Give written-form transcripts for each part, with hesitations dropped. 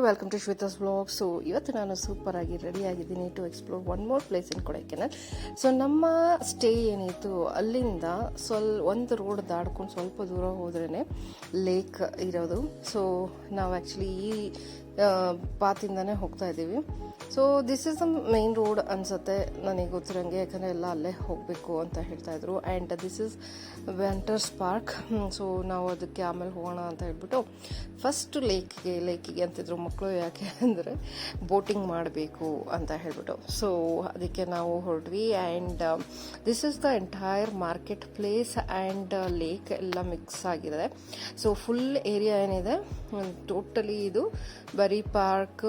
Welcome to Shweta's blog. So ಇವತ್ತು ನಾನು super ಆಗಿ ರೆಡಿ ಆಗಿದ್ದೀನಿ to explore one more place in Kodaikanal. So ನಮ್ಮ ಸ್ಟೇ ಏನಿತ್ತು ಅಲ್ಲಿಂದ ಒಂದು ರೋಡ್ ದಾಡ್ಕೊಂಡು ಸ್ವಲ್ಪ ದೂರ ಹೋದ್ರೇ ಲೇಕ್ ಇರೋದು. ಸೊ ನಾವು ಆ್ಯಕ್ಚುಲಿ ಈ ಪಾತಿಂದನೇ ಹೋಗ್ತಾ ಇದ್ದೀವಿ. So this is the main road ಅನ್ಸುತ್ತೆ ನನಗೆ ಗೊತ್ತಿರೋಂಗೆ, ಯಾಕಂದರೆ ಎಲ್ಲ ಅಲ್ಲೇ ಹೋಗಬೇಕು ಅಂತ ಹೇಳ್ತಾಯಿದ್ರು. ಆ್ಯಂಡ್ ದಿಸ್ ಇಸ್ ವೆಂಟರ್ಸ್ ಪಾರ್ಕ್. ಸೊ ನಾವು ಅದಕ್ಕೆ ಆಮೇಲೆ ಹೋಗೋಣ ಅಂತ ಹೇಳ್ಬಿಟ್ಟು ಫಸ್ಟ್ ಲೇಕಿಗೆ ಅಂತಿದ್ರು ಮಕ್ಕಳು. ಯಾಕೆ ಅಂದರೆ ಬೋಟಿಂಗ್ ಮಾಡಬೇಕು ಅಂತ ಹೇಳ್ಬಿಟ್ಟು. ಸೊ ಅದಕ್ಕೆ ನಾವು ಹೊರಟ್ವಿ. And this is the entire market place and lake ಎಲ್ಲ ಮಿಕ್ಸ್ ಆಗಿದೆ. ಸೊ ಫುಲ್ ಏರಿಯಾ ಏನಿದೆ ಟೋಟಲಿ ಇದು ಬರೀ ಪಾರ್ಕ್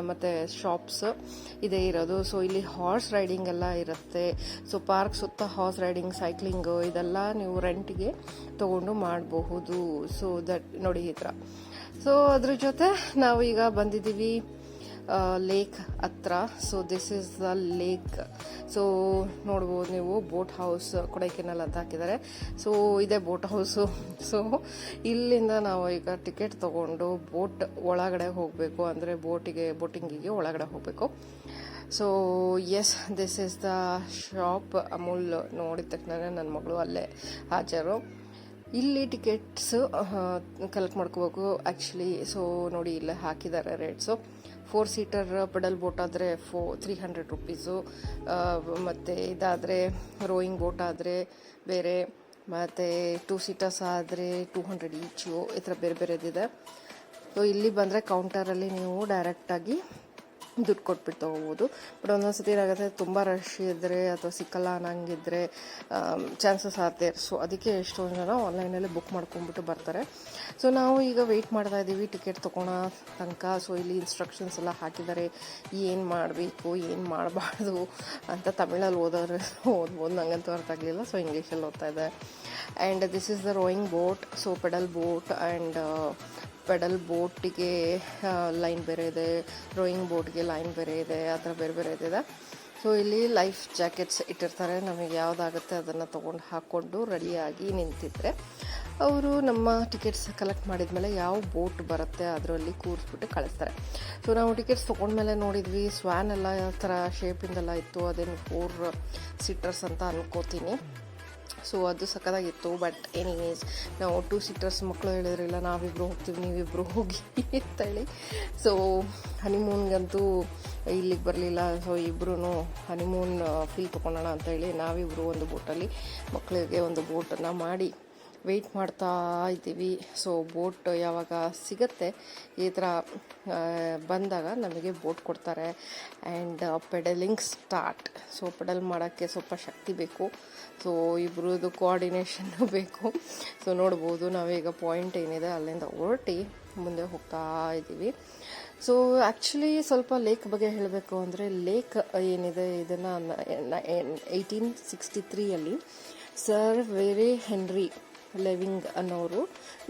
ಮತ್ತು ಶಾಪ್ಸ್ ಇದೇ ಇರೋದು. ಸೊ ಇಲ್ಲಿ ಹಾರ್ಸ್ ರೈಡಿಂಗ್ ಎಲ್ಲ ಇರುತ್ತೆ. ಸೊ ಪಾರ್ಕ್ ಸುತ್ತ ಹಾರ್ಸ್ ರೈಡಿಂಗ್, ಸೈಕ್ಲಿಂಗು ಇದೆಲ್ಲ ನೀವು ರೆಂಟಿಗೆ ತೊಗೊಂಡು ಮಾಡಬಹುದು. ಸೊ ದಟ್ ನೋಡಿ ಈ ಥರ. ಸೊ ಅದ್ರ ಜೊತೆ ನಾವು ಈಗ ಬಂದಿದ್ದೀವಿ ಲೇಕ್ ಹತ್ರ. So this is the lake. So ನೋಡ್ಬೋದು ನೀವು, ಬೋಟ್ ಹೌಸ್ ಕೊಡೈಕೆನಾಲ್ ಅಂತ ಹಾಕಿದ್ದಾರೆ. ಸೊ ಇದೇ ಬೋಟ್ ಹೌಸು. ಸೊ ಇಲ್ಲಿಂದ ನಾವು ಈಗ ಟಿಕೆಟ್ ತೊಗೊಂಡು ಬೋಟ್ ಒಳಗಡೆ ಹೋಗಬೇಕು, ಅಂದರೆ ಬೋಟಿಂಗಿಗೆ ಒಳಗಡೆ ಹೋಗಬೇಕು. So yes, this is the shop. Amul ನೋಡಿದ ತಕ್ಷಣ ನನ್ನ ಮಗಳು ಅಲ್ಲೇ ಹಾಜರು. ಇಲ್ಲಿ ಟಿಕೆಟ್ಸ್ ಕಲೆಕ್ಟ್ ಮಾಡ್ಕೋಬೇಕು ಆ್ಯಕ್ಚುಲಿ. ಸೊ ನೋಡಿ ಇಲ್ಲೇ ಹಾಕಿದ್ದಾರೆ ರೇಟ್ಸು. 4 ಸೀಟರ್ ಪೆಡಲ್ ಬೋಟ್ ಆದರೆ 300 ರುಪೀಸು, ಮತ್ತು ಇದಾದರೆ ರೋಯಿಂಗ್ ಬೋಟ್ ಆದರೆ ಬೇರೆ, ಮತ್ತು 2 ಸೀಟರ್ಸ್ ಆದರೆ 200 ಈಚು. ಈ ಥರ ಬೇರೆ ಬೇರೆದಿದೆ. ಸೊ ಇಲ್ಲಿ ಬಂದರೆ ಕೌಂಟರಲ್ಲಿ ನೀವು ಡೈರೆಕ್ಟಾಗಿ ದುಡ್ಡು ಕೊಟ್ಬಿಟ್ಟು ತೊಗೋಬೋದು. ಬಟ್ ಒಂದೊಂದು ಸತಿ ಏನಾಗುತ್ತೆ, ತುಂಬ ರಶ್ ಇದ್ದರೆ ಅಥವಾ ಸಿಕ್ಕಲ್ಲ ಅನ್ನಂಗಿದ್ರೆ ಚಾನ್ಸಸ್ ಆಗುತ್ತೆ. ಸೊ ಅದಕ್ಕೆ ಎಷ್ಟೊಂದು ಜನ ಆನ್ಲೈನಲ್ಲಿ ಬುಕ್ ಮಾಡ್ಕೊಂಡ್ಬಿಟ್ಟು ಬರ್ತಾರೆ. ಸೊ ನಾವು ಈಗ ವೆಯ್ಟ್ ಮಾಡ್ತಾ ಇದ್ದೀವಿ ಟಿಕೆಟ್ ತೊಗೊಳೋ ತನಕ. ಸೊ ಇಲ್ಲಿ ಇನ್ಸ್ಟ್ರಕ್ಷನ್ಸ್ ಎಲ್ಲ ಹಾಕಿದ್ದಾರೆ, ಏನು ಮಾಡಬೇಕು ಏನು ಮಾಡಬಾರ್ದು ಅಂತ. ತಮಿಳಲ್ಲಿ ಓದ್ಬೋದು, ನನಗಂತೂ ಅರ್ಥ ಆಗಲಿಲ್ಲ. ಸೊ ಇಂಗ್ಲೀಷಲ್ಲಿ ಓದ್ತಾ ಇದೆ. And this is the rowing boat. So pedal boat and pedal ಬೋಟಿಗೆ ಲೈನ್ ಬೇರೆ ಇದೆ, ರೋಯಿಂಗ್ ಬೋಟ್ಗೆ ಲೈನ್ ಬೇರೆ ಇದೆ, ಆ ಥರ ಬೇರೆ ಬೇರೆ ಇದೆ. ಸೊ ಇಲ್ಲಿ ಲೈಫ್ ಜಾಕೆಟ್ಸ್ ಇಟ್ಟಿರ್ತಾರೆ. ನಮಗೆ ಯಾವುದಾಗುತ್ತೆ ಅದನ್ನು ತೊಗೊಂಡು ಹಾಕ್ಕೊಂಡು ರೆಡಿಯಾಗಿ ನಿಂತಿದ್ರೆ ಅವರು ನಮ್ಮ ಟಿಕೆಟ್ಸ್ ಕಲೆಕ್ಟ್ ಮಾಡಿದ್ಮೇಲೆ ಯಾವ ಬೋಟ್ ಬರುತ್ತೆ ಅದರಲ್ಲಿ ಕೂರಿಸ್ಬಿಟ್ಟು ಕಳಿಸ್ತಾರೆ. ಸೊ ನಾವು ಟಿಕೆಟ್ಸ್ ತೊಗೊಂಡ್ಮೇಲೆ ನೋಡಿದ್ವಿ, ಸ್ವ್ಯಾನ್ ಎಲ್ಲ ಯಾವ ಥರ ಶೇಪಿಂದೆಲ್ಲ ಇತ್ತು. ಅದೇನು 4 ಸೀಟರ್ಸ್ ಅಂತ ಅನ್ಕೋತೀನಿ. ಸೊ ಅದು ಸಖತ್ತಾಗಿತ್ತು. ಬಟ್ ಎನಿವೇಸ್ ನಾವು 2 ಸೀಟರ್ಸ್ ಮಕ್ಕಳು ಹೇಳಿದ್ರಿಲ್ಲ, ನಾವಿಬ್ಬರು ಹೋಗ್ತೀವಿ ನೀವಿಬ್ಬರು ಹೋಗಿ ಅಂತ ಹೇಳಿ. ಸೊ ಹನಿಮೂನ್ಗಂತೂ ಇಲ್ಲಿಗೆ ಬರಲಿಲ್ಲ. ಸೊ ಇಬ್ಬರೂ ಹನಿಮೂನ್ ಫೀಲ್ ತೊಗೊಳೋಣ ಅಂತ ಹೇಳಿ ನಾವಿಬ್ಬರು ಒಂದು ಬೋಟಲ್ಲಿ ಮಕ್ಕಳಿಗೆ ಒಂದು ಬೋಟನ್ನು ಮಾಡಿ ವೆಯ್ಟ್ ಮಾಡ್ತಾ ಇದ್ದೀವಿ. ಸೊ ಬೋಟ್ ಯಾವಾಗ ಸಿಗುತ್ತೆ ಈ ಥರ ಬಂದಾಗ ನಮಗೆ ಬೋಟ್ ಕೊಡ್ತಾರೆ. And pedalling start. So pedal ಮಾಡೋಕ್ಕೆ ಸ್ವಲ್ಪ ಶಕ್ತಿ ಬೇಕು. ಸೊ ಇಬ್ಬರದು ಕೋಆರ್ಡಿನೇಷನ್ನು ಬೇಕು. ಸೊ ನೋಡ್ಬೋದು ನಾವೀಗ ಪಾಯಿಂಟ್ ಏನಿದೆ ಅಲ್ಲಿಂದ ಹೊರಟಿ ಮುಂದೆ ಹೋಗ್ತಾ ಇದ್ದೀವಿ. ಸೊ ಆ್ಯಕ್ಚುಲಿ ಸ್ವಲ್ಪ ಲೇಕ್ ಬಗ್ಗೆ ಹೇಳಬೇಕು ಅಂದರೆ, ಲೇಕ್ ಏನಿದೆ ಇದನ್ನು 1863 ಸರ್ ವೆರಿ ಹೆನ್ರಿ ಲೆವಿಂಗ್ ಅನ್ನೋರು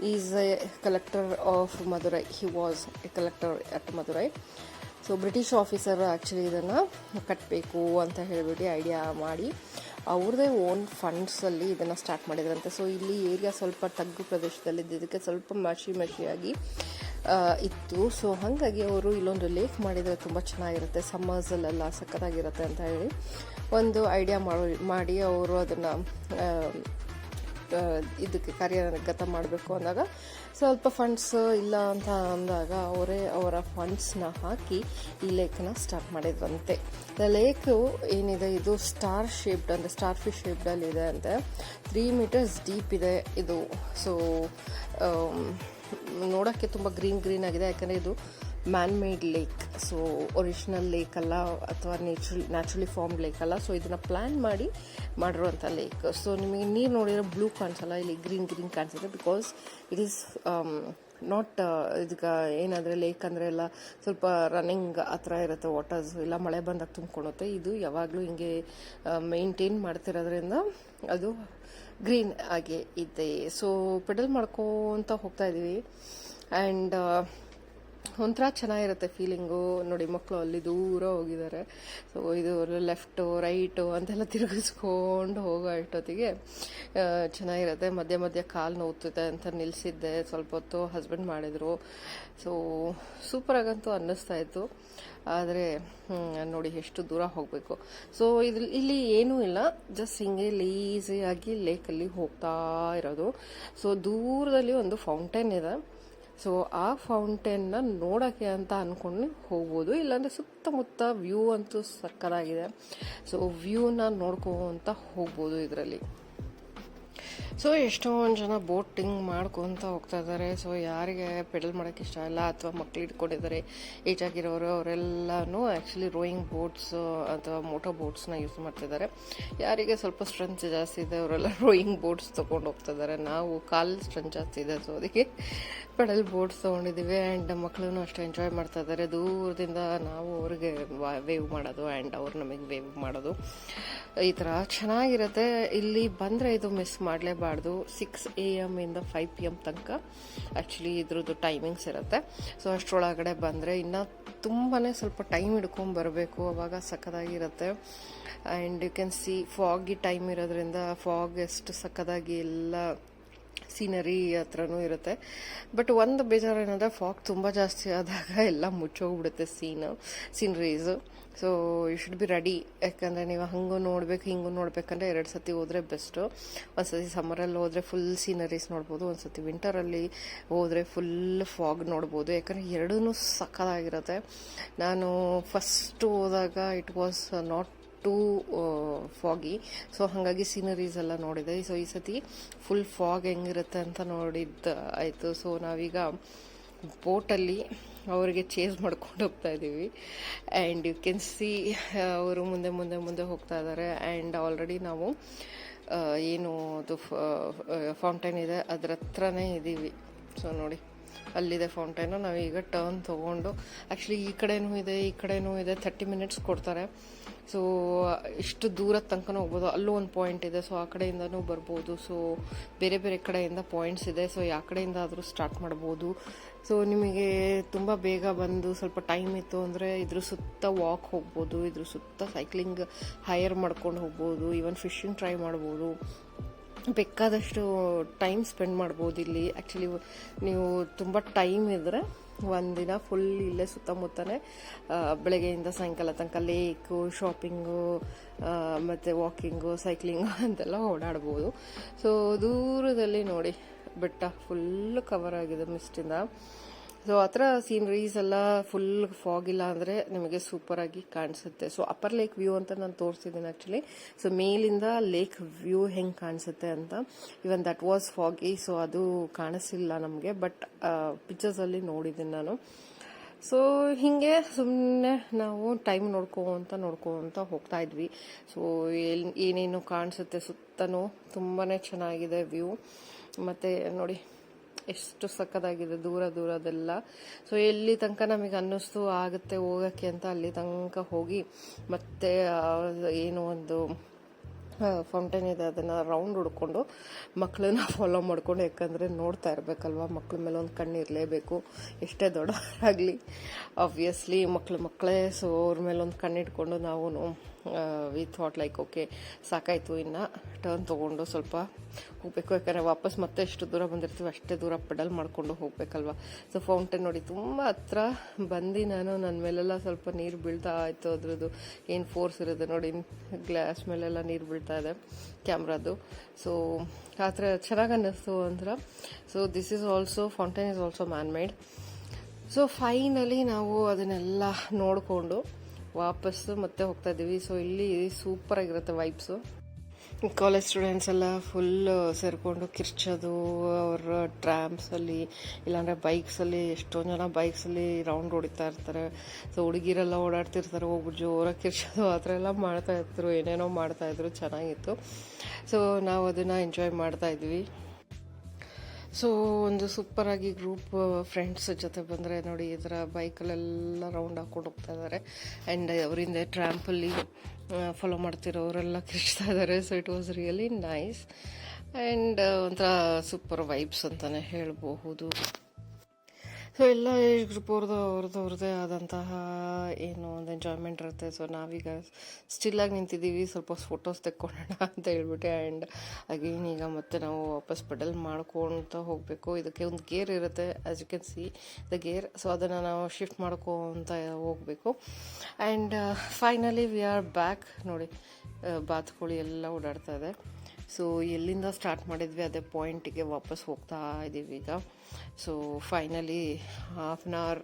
is A collector of Madurai. He was A collector at Madurai. So British officer actually ಇದನ್ನು ಕಟ್ಟಬೇಕು ಅಂತ ಹೇಳಿಬಿಟ್ಟು ಐಡಿಯಾ ಮಾಡಿ ಅವ್ರದ್ದೇ ಓನ್ ಫಂಡ್ಸಲ್ಲಿ ಇದನ್ನು ಸ್ಟಾರ್ಟ್ ಮಾಡಿದ್ರಂತೆ. ಸೊ ಇಲ್ಲಿ ಏರಿಯಾ ಸ್ವಲ್ಪ ತಗ್ಗು ಪ್ರದೇಶದಲ್ಲಿದ್ದಕ್ಕೆ ಸ್ವಲ್ಪ ಮಷಿಯಾಗಿ ಇತ್ತು. ಸೊ ಹಾಗಾಗಿ ಅವರು ಇಲ್ಲೊಂದು ಲೇಕ್ ಮಾಡಿದರೆ ತುಂಬ ಚೆನ್ನಾಗಿರುತ್ತೆ, ಸಮ್ಮರ್ಸಲ್ಲೆಲ್ಲ ಸಖತ್ತಾಗಿರುತ್ತೆ ಅಂತ ಹೇಳಿ ಒಂದು ಐಡಿಯಾ ಮಾಡಿ ಅವರು ಅದನ್ನು ಇದಕ್ಕೆ ಕಾರ್ಯಗತ ಮಾಡಬೇಕು ಅಂದಾಗ ಸ್ವಲ್ಪ ಫಂಡ್ಸ್ ಇಲ್ಲ ಅಂತ ಅಂದಾಗ ಅವರೇ ಅವರ ಫಂಡ್ಸ್ನ ಹಾಕಿ ಈ ಲೇಕನ್ನ ಸ್ಟಾರ್ಟ್ ಮಾಡಿದ್ರಂತೆ. ಲೇಕು ಏನಿದೆ ಇದು ಸ್ಟಾರ್ ಶೇಪ್ಡ್, ಅಂದರೆ ಸ್ಟಾರ್ ಫಿಶ್ ಶೇಪ್ಡಲ್ಲಿ ಇದೆ ಅಂತೆ. 3 ಮೀಟರ್ಸ್ ಡೀಪ್ ಇದೆ ಇದು. ಸೊ ನೋಡೋಕ್ಕೆ ತುಂಬ ಗ್ರೀನ್ ಆಗಿದೆ, ಯಾಕಂದರೆ ಇದು man made lake. So original lake ಅಲ್ಲ ಅಥವಾ ನ್ಯಾಚುರಲಿ ಫಾರ್ಮ್ ಲೇಕ್ ಅಲ್ಲ. ಸೊ ಇದನ್ನು ಪ್ಲ್ಯಾನ್ ಮಾಡಿರುವಂಥ ಲೇಕ್. ಸೊ ನಿಮಗೆ ನೀರು ನೋಡಿರೋ ಬ್ಲೂ ಕಾಣಿಸಲ್ಲ, ಇಲ್ಲಿ ಗ್ರೀನ್ ಕಾಣಿಸುತ್ತೆ. ಬಿಕಾಸ್ ಇಟ್ ಈಸ್ ನಾಟ್ ಇದಕ್ಕೆ ಏನಾದರೆ ಲೇಕ್ ಅಂದರೆ ಎಲ್ಲ ಸ್ವಲ್ಪ ರನ್ನಿಂಗ್ ಆ ಥರ ಇರುತ್ತೆ ವಾಟರ್ಸ್, ಇಲ್ಲ ಮಳೆ ಬಂದಾಗ ತುಂಬ್ಕೊಳುತ್ತೆ. ಇದು ಯಾವಾಗಲೂ ಹಿಂಗೆ ಮೇಂಟೈನ್ ಮಾಡ್ತಿರೋದ್ರಿಂದ ಅದು ಗ್ರೀನ್ ಆಗಿ ಇದೆ. ಸೊ ಪೆಡಲ್ ಮಾಡ್ಕೊತ ಹೋಗ್ತಾ ಇದ್ದೀವಿ. ಆ್ಯಂಡ್ ಒಂಥರ ಚೆನ್ನಾಗಿರುತ್ತೆ ಫೀಲಿಂಗು. ನೋಡಿ ಮಕ್ಕಳು ಅಲ್ಲಿ ದೂರ ಹೋಗಿದ್ದಾರೆ. ಸೊ ಇದು ಲೆಫ್ಟು ರೈಟು ಅಂತೆಲ್ಲ ತಿರುಗಿಸ್ಕೊಂಡು ಹೋಗೋ ಅಷ್ಟೊತ್ತಿಗೆ ಚೆನ್ನಾಗಿರುತ್ತೆ. ಮಧ್ಯೆ ಮಧ್ಯೆ ಕಾಲು ನೋವ್ತಿದೆ ಅಂತ ನಿಲ್ಲಿಸಿದ್ದೆ, ಸ್ವಲ್ಪ ಹೊತ್ತು ಹಸ್ಬೆಂಡ್ ಮಾಡಿದರು. ಸೊ ಸೂಪರಾಗಂತೂ ಅನ್ನಿಸ್ತಾ ಇತ್ತು. ಆದರೆ ನೋಡಿ ಎಷ್ಟು ದೂರ ಹೋಗಬೇಕು. ಸೊ ಇಲ್ಲಿ ಏನೂ ಇಲ್ಲ, ಜಸ್ಟ್ ಹಿಂಗೆ ಲೀಸಿಯಾಗಿ ಲೇಕಲ್ಲಿ ಹೋಗ್ತಾ ಇರೋದು. ಸೊ ದೂರದಲ್ಲಿ ಒಂದು ಫೌಂಟೇನ್ ಇದೆ. ಸೊ ಆ ಫೌಂಟೇನ್ನ ನೋಡೋಕ್ಕೆ ಅಂತ ಅಂದ್ಕೊಂಡು ಹೋಗ್ಬೋದು, ಇಲ್ಲಾಂದರೆ ಸುತ್ತಮುತ್ತ ವ್ಯೂ ಅಂತೂ ಸಕ್ಕತ್ತಾಗಿದೆ. ಸೊ ವ್ಯೂನ ನೋಡ್ಕೊಂತ ಹೋಗ್ಬೋದು ಇದರಲ್ಲಿ. ಸೊ ಎಷ್ಟೊಂದು ಜನ ಬೋಟಿಂಗ್ ಮಾಡ್ಕೊತ ಹೋಗ್ತಾ ಇದ್ದಾರೆ. ಸೊ ಯಾರಿಗೆ ಪೆಡಲ್ ಮಾಡೋಕ್ಕೆ ಇಷ್ಟ ಇಲ್ಲ ಅಥವಾ ಮಕ್ಳು ಇಟ್ಕೊಂಡಿದ್ದಾರೆ ಏಜ್ ಆಗಿರೋರು, ಅವರೆಲ್ಲನೂ ಆ್ಯಕ್ಚುಲಿ ರೋಯಿಂಗ್ ಬೋಟ್ಸ್ ಅಥವಾ ಮೋಟೋ ಬೋಟ್ಸ್ನ ಯೂಸ್ ಮಾಡ್ತಿದ್ದಾರೆ. ಯಾರಿಗೆ ಸ್ವಲ್ಪ ಸ್ಟ್ರೆಂತ್ ಜಾಸ್ತಿ ಇದೆ ಅವರೆಲ್ಲ ರೋಯಿಂಗ್ ಬೋಟ್ಸ್ ತೊಗೊಂಡು ಹೋಗ್ತಾ ಇದ್ದಾರೆ. ನಾವು ಕಾಲು ಸ್ಟ್ರೆಂತ್ ಜಾಸ್ತಿ ಇದೆ, ಸೊ ಅದಕ್ಕೆ ಪೆಡಲ್ ಬೋಟ್ಸ್ ತೊಗೊಂಡಿದ್ದೀವಿ. ಆ್ಯಂಡ್ ಮಕ್ಕಳು ಅಷ್ಟು ಎಂಜಾಯ್ ಮಾಡ್ತಾ ಇದ್ದಾರೆ. ದೂರದಿಂದ ನಾವು ಅವ್ರಿಗೆ ವೇವ್ ಮಾಡೋದು ಆ್ಯಂಡ್ ಅವ್ರು ನಮಗೆ ವೇವ್ ಮಾಡೋದು, ಈ ಥರ ಚೆನ್ನಾಗಿರುತ್ತೆ. ಇಲ್ಲಿ ಬಂದರೆ ಇದು ಮಿಸ್ ಮಾಡಲೇಬಾರ್ದು. 6 AM ಇಂದ 5 PM ತನಕ ಆ್ಯಕ್ಚುಲಿ ಇದ್ರದ್ದು ಟೈಮಿಂಗ್ಸ್ ಇರುತ್ತೆ. ಸೊ ಅಷ್ಟರೊಳಗಡೆ ಬಂದರೆ ಇನ್ನು ತುಂಬಾ ಸ್ವಲ್ಪ ಟೈಮ್ ಹಿಡ್ಕೊಂಬರಬೇಕು, ಅವಾಗ ಸಕ್ಕತ್ತಾಗಿರುತ್ತೆ. And you can see foggy time ಇರೋದ್ರಿಂದ ಫಾಗ್ ಎಷ್ಟು ಸಕ್ಕತ್ತಾಗಿ ಎಲ್ಲ ಸೀನರಿ ಹತ್ರನೂ ಇರುತ್ತೆ. ಬಟ್ ಒಂದು ಬೇಜಾರು ಏನಂದರೆ ಫಾಗ್ ತುಂಬ ಜಾಸ್ತಿ ಆದಾಗ ಎಲ್ಲ ಮುಚ್ಚೋಗ್ಬಿಡುತ್ತೆ sceneries. So you should be ready, ಯಾಕಂದರೆ ನೀವು ಹಂಗೂ ನೋಡಬೇಕು ಹಿಂಗೂ ನೋಡ್ಬೇಕಂದ್ರೆ 2 ಸತಿ ಹೋದರೆ ಬೆಸ್ಟು. ಒಂದು ಸತಿ ಸಮ್ಮರಲ್ಲಿ ಹೋದರೆ ಫುಲ್ ಸೀನರೀಸ್ ನೋಡ್ಬೋದು, ಒಂದು ಸತಿ ವಿಂಟರಲ್ಲಿ ಹೋದರೆ ಫುಲ್ ಫಾಗ್ ನೋಡ್ಬೋದು. ಯಾಕಂದರೆ ಎರಡೂ ಸಕ್ಕತ್ತಾಗಿರುತ್ತೆ. ನಾನು ಫಸ್ಟ್ ಹೋದಾಗ it was not too foggy, so ಹಾಗಾಗಿ ಸೀನರೀಸ್ ಎಲ್ಲ ನೋಡಿದೆ. ಸೊ ಈ ಸತಿ ಫುಲ್ ಫಾಗ್ ಹೆಂಗಿರುತ್ತೆ ಅಂತ ನೋಡಿದ್ದು ಆಯಿತು. ಸೊ ನಾವೀಗ ಬೋಟಲ್ಲಿ ಅವರಿಗೆ ಚೇಸ್ ಮಾಡ್ಕೊಂಡು ಹೋಗ್ತಾ ಇದ್ದೀವಿ. ಆ್ಯಂಡ್ ಯು ಕ್ಯಾನ್ ಸಿ ಅವರು ಮುಂದೆ ಮುಂದೆ ಮುಂದೆ ಹೋಗ್ತಾ ಇದ್ದಾರೆ. ಆ್ಯಂಡ್ ಆಲ್ರೆಡಿ ನಾವು ಏನು ಅದು ಫೌಂಟೇನ್ ಇದೆ ಅದರ ಹತ್ರನೇ ಇದ್ದೀವಿ. ಸೊ ನೋಡಿ ಅಲ್ಲಿದೆ ಫೌಂಟೇನು. ನಾವೀಗ ಟರ್ನ್ ತೊಗೊಂಡು, ಆ್ಯಕ್ಚುಲಿ ಈ ಕಡೆನೂ ಇದೆ ಈ ಕಡೆನೂ ಇದೆ, 30 ಮಿನಿಟ್ಸ್ ಕೊಡ್ತಾರೆ. ಸೊ ಇಷ್ಟು ದೂರದ ತನಕ ಹೋಗ್ಬೋದು. ಅಲ್ಲೂ ಒಂದು ಪಾಯಿಂಟ್ ಇದೆ, ಸೊ ಆ ಕಡೆಯಿಂದನೂ ಬರ್ಬೋದು. ಸೊ ಬೇರೆ ಬೇರೆ ಕಡೆಯಿಂದ ಪಾಯಿಂಟ್ಸ್ ಇದೆ. ಸೊ ಯಾವ ಕಡೆಯಿಂದ ಆದರೂ ಸ್ಟಾರ್ಟ್ ಮಾಡ್ಬೋದು. ಸೊ ನಿಮಗೆ ತುಂಬ ಬೇಗ ಬಂದು ಸ್ವಲ್ಪ ಟೈಮ್ ಇತ್ತು ಅಂದರೆ ಇದ್ರ ಸುತ್ತ ವಾಕ್ ಹೋಗ್ಬೋದು, ಇದ್ರ ಸುತ್ತ ಸೈಕ್ಲಿಂಗ್ ಹೈಯರ್ ಮಾಡ್ಕೊಂಡು ಹೋಗ್ಬೋದು, ಈವನ್ ಫಿಶಿಂಗ್ ಟ್ರೈ ಮಾಡ್ಬೋದು. ಬೇಕಾದಷ್ಟು ಟೈಮ್ ಸ್ಪೆಂಡ್ ಮಾಡ್ಬೋದು ಇಲ್ಲಿ. ಆ್ಯಕ್ಚುಲಿ ನೀವು ತುಂಬ ಟೈಮ್ ಇದ್ದರೆ ಒಂದಿನ ಫುಲ್ ಇಲ್ಲೇ ಸುತ್ತಮುತ್ತನೇ ಬೆಳಗ್ಗೆಯಿಂದ ಸಾಯಂಕಾಲ ತನಕ ಲೇಕು, ಶಾಪಿಂಗು, ಮತ್ತು ವಾಕಿಂಗು, ಸೈಕ್ಲಿಂಗು ಅಂತೆಲ್ಲ ಓಡಾಡ್ಬೋದು. ಸೊ ದೂರದಲ್ಲಿ ನೋಡಿ ಬೆಟ್ಟ ಫುಲ್ ಕವರ್ ಆಗಿದೆ ಮಿಸ್ಟಿಂದ. ಸೊ ಆ ಥರ ಸೀನರೀಸ್ ಎಲ್ಲ ಫುಲ್ ಫಾಗ್ ಇಲ್ಲ ಅಂದರೆ ನಿಮಗೆ ಸೂಪರಾಗಿ ಕಾಣಿಸುತ್ತೆ. ಸೊ ಅಪ್ಪರ್ ಲೇಕ್ ವ್ಯೂ ಅಂತ ನಾನು ತೋರಿಸಿದ್ದೀನಿ ಆ್ಯಕ್ಚುಲಿ. ಸೊ ಮೇಲಿಂದ ಲೇಕ್ ವ್ಯೂ ಹೆಂಗೆ ಕಾಣಿಸುತ್ತೆ ಅಂತ. ಇವನ್ ದಟ್ ವಾಸ್ ಫಾಗಿ, ಸೊ ಅದು ಕಾಣಿಸಿಲ್ಲ ನಮಗೆ, ಬಟ್ ಪಿಕ್ಚರ್ಸಲ್ಲಿ ನೋಡಿದ್ದೀನಿ ನಾನು. ಸೊ ಹೀಗೆ ಸುಮ್ಮನೆ ನಾವು ಟೈಮ್ ನೋಡ್ಕೊತ ಹೋಗ್ತಾ ಇದ್ವಿ. ಸೊ ಏನೇನು ಕಾಣಿಸುತ್ತೆ ಸುತ್ತನೂ ತುಂಬಾ ಚೆನ್ನಾಗಿದೆ ವ್ಯೂ. ಮತ್ತು ನೋಡಿ ಎಷ್ಟು ಸಕ್ಕತ್ತಾಗಿದೆ ದೂರದೆಲ್ಲ. ಸೊ ಎಲ್ಲಿ ತನಕ ನಮಗೆ ಅನ್ನಿಸ್ತು ಆಗುತ್ತೆ ಹೋಗೋಕ್ಕೆ ಅಂತ ಅಲ್ಲಿ ತನಕ ಹೋಗಿ ಮತ್ತೆ ಏನು ಒಂದು ಫೌಂಟೇನ್ ಇದೆ ಅದನ್ನು ರೌಂಡ್ ಹುಡ್ಕೊಂಡು ಮಕ್ಕಳನ್ನ ಫಾಲೋ ಮಾಡ್ಕೊಂಡು, ಯಾಕಂದರೆ ನೋಡ್ತಾ ಇರಬೇಕಲ್ವ, ಮಕ್ಳ ಮೇಲೆ ಒಂದು ಕಣ್ಣು ಇರಲೇಬೇಕು ಎಷ್ಟೇ ದೊಡ್ಡವರಾಗಲಿ. ಆಬ್ವಿಯಸ್ಲಿ ಮಕ್ಕಳೇ. ಸೊ ಅವ್ರ ಮೇಲೆ ಒಂದು ಕಣ್ಣು ಇಟ್ಕೊಂಡು ನಾವು ವಿ ಥಾಟ್ ಲೈಕ್ ಓಕೆ ಸಾಕಾಯಿತು, ಇನ್ನು ಟರ್ನ್ ತೊಗೊಂಡು ಸ್ವಲ್ಪ ಹೋಗಬೇಕು. ಯಾಕಂದರೆ ವಾಪಸ್ ಮತ್ತೆ ಎಷ್ಟು ದೂರ ಬಂದಿರ್ತೀವಿ ಅಷ್ಟೇ ದೂರ ಪೆಡಲ್ ಮಾಡಿಕೊಂಡು ಹೋಗಬೇಕಲ್ವ. ಸೊ ಫೌಂಟೇನ್ ನೋಡಿ ತುಂಬ ಹತ್ರ ಬಂದು ನನ್ನ ಮೇಲೆಲ್ಲ ಸ್ವಲ್ಪ ನೀರು ಬೀಳ್ತಾ ಆಯಿತು. ಅದ್ರದ್ದು ಏನು ಫೋರ್ಸ್ ಇರೋದು ನೋಡಿ, ಗ್ಲಾಸ್ ಮೇಲೆಲ್ಲ ನೀರು ಬೀಳ್ತಾ ಇದೆ ಕ್ಯಾಮ್ರಾದು. ಸೊ ಆ ಥರ ಚೆನ್ನಾಗಿ ಅನ್ನಿಸ್ತು ಒಂಥರ. So this is also fountain is also man made. So finally ನಾವು ಅದನ್ನೆಲ್ಲ ನೋಡಿಕೊಂಡು ವಾಪಸ್ಸು ಮತ್ತೆ ಹೋಗ್ತಾ ಇದ್ದೀವಿ. ಸೊ ಇಲ್ಲಿ ಸೂಪರಾಗಿರುತ್ತೆ ವೈಬ್ಸು. ಕಾಲೇಜ್ ಸ್ಟೂಡೆಂಟ್ಸ್ ಎಲ್ಲ ಫುಲ್ ಸೇರಿಕೊಂಡು ಕಿರ್ಚೋದು, ಅವ್ರ ಟ್ರಾಮ್ಸಲ್ಲಿ ಇಲ್ಲಾಂದರೆ ಬೈಕ್ಸಲ್ಲಿ, ಎಷ್ಟೊಂದು ಜನ ಬೈಕ್ಸಲ್ಲಿ ರೌಂಡ್ ಹೊಡಿತಾ ಇರ್ತಾರೆ. ಸೊ ಹುಡುಗಿರೆಲ್ಲ ಓಡಾಡ್ತಿರ್ತಾರೆ, ಹೋಗ್ಬಿಟ್ಟು ಜೋರಾಗಿ ಕಿರ್ಚೋದು ಆ ಥರ ಎಲ್ಲ ಮಾಡ್ತಾಯಿದ್ರು, ಏನೇನೋ ಮಾಡ್ತಾಯಿದ್ರು, ಚೆನ್ನಾಗಿತ್ತು. ಸೊ ನಾವು ಅದನ್ನು ಎಂಜಾಯ್ ಮಾಡ್ತಾಯಿದ್ವಿ. ಸೊ ಒಂದು ಸೂಪರಾಗಿ ಗ್ರೂಪ್ ಫ್ರೆಂಡ್ಸ್ ಜೊತೆ ಬಂದರೆ ನೋಡಿ ಈ ಥರ ಬೈಕಲ್ಲೆಲ್ಲ ರೌಂಡ್ ಹಾಕ್ಕೊಂಡು ಹೋಗ್ತಾ ಇದ್ದಾರೆ. ಆ್ಯಂಡ್ ಅವರಿಂದ ಟ್ರ್ಯಾಂಪಲ್ಲಿ ಫಾಲೋ ಮಾಡ್ತಿರೋರೆಲ್ಲ ಕಿರ್ಚ್ತಾ ಇದ್ದಾರೆ. So it was really nice and ಒಂಥರ ಸೂಪರ್ ವೈಬ್ಸ್ ಅಂತಲೇ ಹೇಳಬಹುದು. ಸೊ ಎಲ್ಲ ಏಜ್ ಗ್ರೂಪ್ ಅವ್ರದ್ದೇ ಆದಂತಹ ಏನು ಒಂದು ಎಂಜಾಯ್ಮೆಂಟ್ ಇರುತ್ತೆ. ಸೊ ನಾವೀಗ ಸ್ಟಿಲ್ಲಾಗಿ ನಿಂತಿದ್ದೀವಿ, ಸ್ವಲ್ಪ ಫೋಟೋಸ್ ತೆಕ್ಕೊಳ್ಳೋಣ ಅಂತ ಹೇಳ್ಬಿಟ್ಟು. ಆ್ಯಂಡ್ ಅಗೇನ್ ಈಗ ಮತ್ತೆ ನಾವು ವಾಪಸ್ ಪೆಡಲ್ ಮಾಡ್ಕೊತ ಹೋಗಬೇಕು. ಇದಕ್ಕೆ ಒಂದು ಗೇರ್ ಇರುತ್ತೆ, as you can see the gear. So ಅದನ್ನು ನಾವು ಶಿಫ್ಟ್ ಮಾಡ್ಕೊತ ಹೋಗಬೇಕು. And finally we are back. ನೋಡಿ ಬಾತುಕೋಳಿ ಎಲ್ಲ ಓಡಾಡ್ತಾ ಇದೆ. ಸೊ ಎಲ್ಲಿಂದ ಸ್ಟಾರ್ಟ್ ಮಾಡಿದ್ವಿ ಅದೇ ಪಾಯಿಂಟಿಗೆ ವಾಪಸ್ ಹೋಗ್ತಾ ಇದ್ದೀವಿ ಈಗ. ಸೊ ಫೈನಲಿ 1/2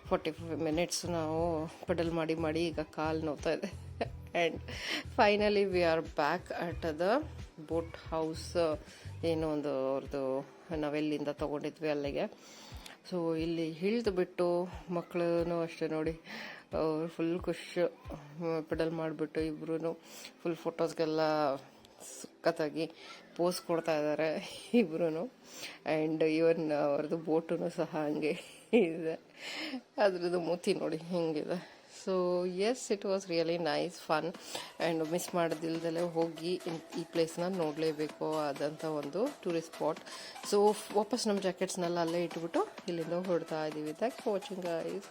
45 ಮಿನಿಟ್ಸ್ ನಾವು ಪೆಡಲ್ ಮಾಡಿ ಈಗ ಕಾಲು ನೋವ್ತಾ ಇದೆ. And finally we are back at the boat house. ಏನೋ ಒಂದು ಅವ್ರದ್ದು ನಾವೆಲ್ಲಿಂದ ತೊಗೊಂಡಿದ್ವಿ ಅಲ್ಲಿಗೆ. ಸೊ ಇಲ್ಲಿ ಇಳಿದು ಬಿಟ್ಟು ಮಕ್ಕಳು ಅಷ್ಟೇ ನೋಡಿ, ಅವ್ರು ಫುಲ್ ಖುಷಿ ಪೆಡಲ್ ಮಾಡಿಬಿಟ್ಟು ಇಬ್ಬರೂ ಫುಲ್ ಫೋಟೋಸ್ಗೆಲ್ಲ ಸಖತ್ತಾಗಿ ಪೋಸ್ ಕೊಡ್ತಾ ಇದ್ದಾರೆ ಇಬ್ಬರೂ. ಆ್ಯಂಡ್ ಇವನ್ ಅವ್ರದ್ದು ಬೋಟು ಸಹ ಹಂಗೆ ಇದೆ, ಅದ್ರದ್ದು ಮೂತಿ ನೋಡಿ ಹಿಂಗಿದೆ. So yes, it was really nice fun. And miss ಮಾಡೋದಿಲ್ದಲೇ ಹೋಗಿ ಈ ಪ್ಲೇಸ್ನ ನೋಡಲೇಬೇಕು ಆದಂಥ ಒಂದು ಟೂರಿಸ್ಟ್ ಸ್ಪಾಟ್. ಸೊ ವಾಪಸ್ ನಮ್ಮ ಜಾಕೆಟ್ಸ್ನೆಲ್ಲ ಅಲ್ಲೇ ಇಟ್ಬಿಟ್ಟು ಇಲ್ಲಿಂದ ಹೊರಡ್ತಾ ಇದ್ದೀವಿ. Thanks for watching guys.